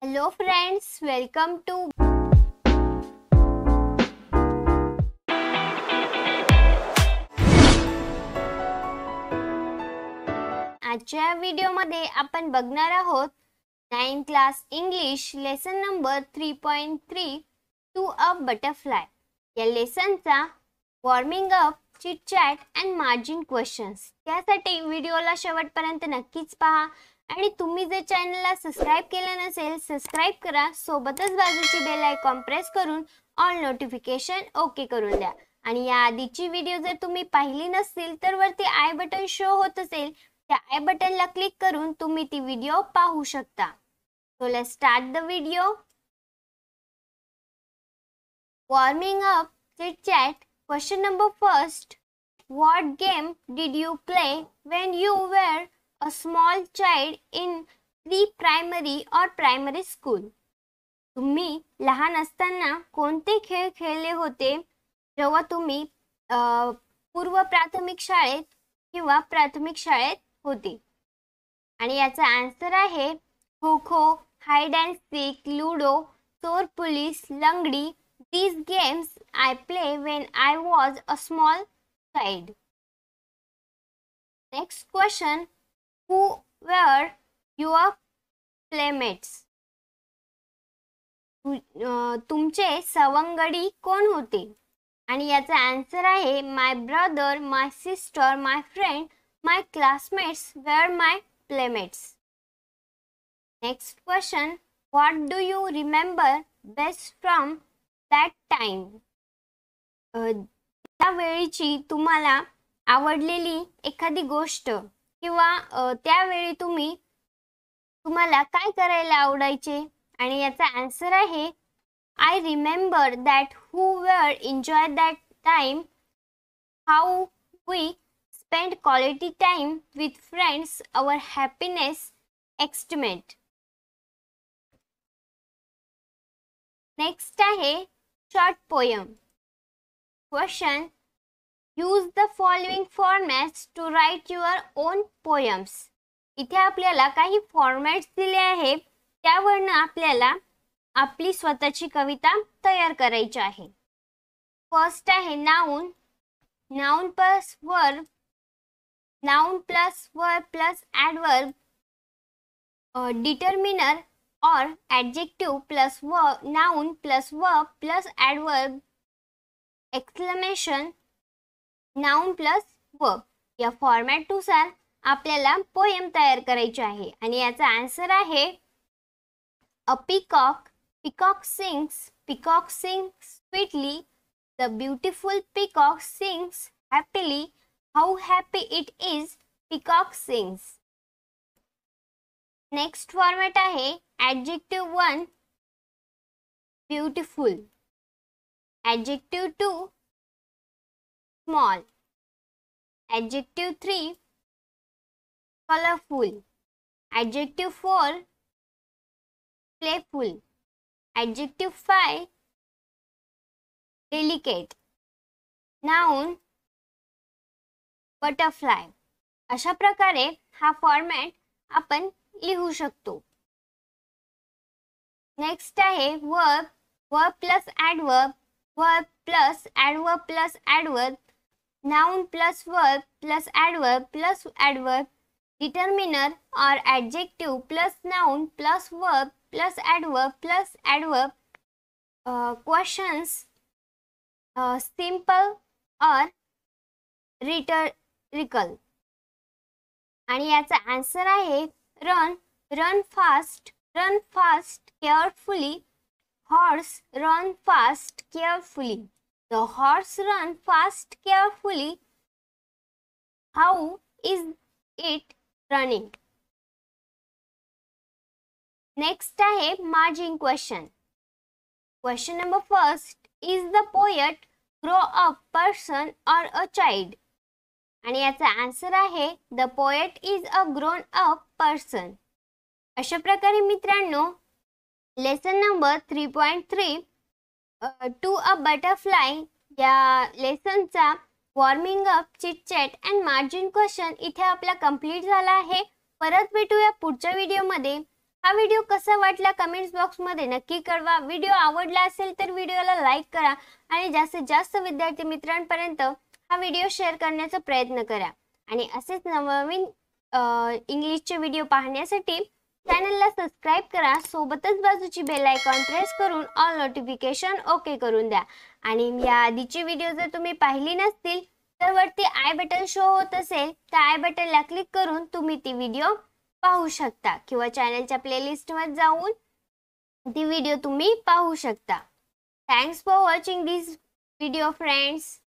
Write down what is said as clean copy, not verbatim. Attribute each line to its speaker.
Speaker 1: Hello friends, welcome to आजच्या व्हिडिओमध्ये आपण बघणार आहोत 9th class English lesson number 3.3 to a butterfly या लेसनचा warming up, chit chat and margin questions. त्यासाठी व्हिडिओला शेवटपर्यंत नक्कीच पहा आणि तुम्ही जर चॅनलला सबस्क्राइब केले नसेल सबस्क्राइब करा, सोबतच बाजूची बेल आयकॉन प्रेस करून ऑल नोटिफिकेशन ओके करून द्या। आणि या आधीची व्हिडिओ जर तुम्ही पाहिली नसतील तर वरती आय बटन शो होत असेल त्या आय बटनला क्लिक करून तुम्ही ती व्हिडिओ पाहू शकता। So let's start the video. Warming up, chit chat. Question number first. What game did you play when you were a small child in pre-primary or primary school? तुम्ही लहान असताना कोणते खेळ खेळले होते जेव्हा तुम्ही पूर्व प्राथमिक शाळेत किंवा प्राथमिक शाळेत होते? आणि याचा आन्सर आहे kho kho, hide and sick, ludo, चोर पोलीस, लंगडी। These games I play when I was a small child. Next question. Who were your playmates? तुमचे सवंगडी कोण होते? आणि याचा आन्सर आहे my brother, my sister, my friend, my classmates were my playmates. Next question. What do you remember best from that time? त्या वेळीची तुम्हाला आवडलेली एखादी गोष्ट किंवा त्यावेळी तुम्हाला काय करायला आवडायचे? आणि याचा आन्सर आहे I remember that who were enjoyed that time, how we spent quality time with friends, our happiness estimate. Next आहे short poem. Question. Use the following formats to write your own poems. इथे आपल्याला काही formats दिले आहेत त्यावरून आपल्याला आपली स्वतःची कविता तयार करायची आहे। फर्स्ट आहे noun, noun plus verb, noun plus verb plus adverb, determiner or adjective plus verb, noun plus verb plus adverb, exclamation, noun plus verb या फॉर्मॅट नुसार आपल्याला पोएम तयार करायची आहे। आणि याचा आन्सर आहे a peacock, peacock sings sweetly, the beautiful peacock sings happily, how happy it is, peacock sings. Next format आहे adjective 1 beautiful, adjective 2 small, adjective 3 colorful, adjective 4 playful, adjective 5 delicate, noun butterfly। अशा प्रकारे हा format आपण लिहू शकतो। Next आहे verb, verb plus adverb, verb plus adverb plus adverb, noun plus verb plus adverb plus adverb, determiner और adjective plus noun plus verb plus adverb plus adverb, questions, simple और rhetorical. आणि याचा answer आहे run fast carefully, horse run fast carefully, the horse run fast carefully, how is it running? Next आहे margin question. Question number first. Is the poet grow up person or a child? आणि याचा answer आहे the poet is a grown up person. अशा प्रकारे मित्रांनो lesson number 3.3 to a butterfly या लेसनचा warming up, chit chat and margin question इथे आपला कंप्लीट झाला आहे। परत भेटूया पुढच्या व्हिडिओमध्ये। हा व्हिडिओ कसा वाटला कमेंट्स बॉक्स मध्ये नक्की कळवा। व्हिडिओ आवडला असेल तर व्हिडिओला लाईक करा आणि जास्तीत जास्त विद्यार्थी मित्रांपर्यंत हा व्हिडिओ शेअर करण्याचा प्रयत्न करा। आणि असेच नवनवीन इंग्लिशचे व्हिडिओ पाहण्यासाठी चॅनलला सबस्क्राइब करा, सोबतच बाजूची बेल आयकॉन प्रेस करून ऑल नोटिफिकेशन ओके करून द्या। आणि या आधीची व्हिडिओ जर तुम्ही पाहिली नसतील तर वरती आय बटन शो होत असेल त्या आय बटनला क्लिक करून तुम्ही ती व्हिडिओ पाहू शकता किंवा चॅनलच्या प्लेलिस्ट मध्ये जाऊन ती व्हिडिओ तुम्ही पाहू शकता। Thanks for watching this video friends.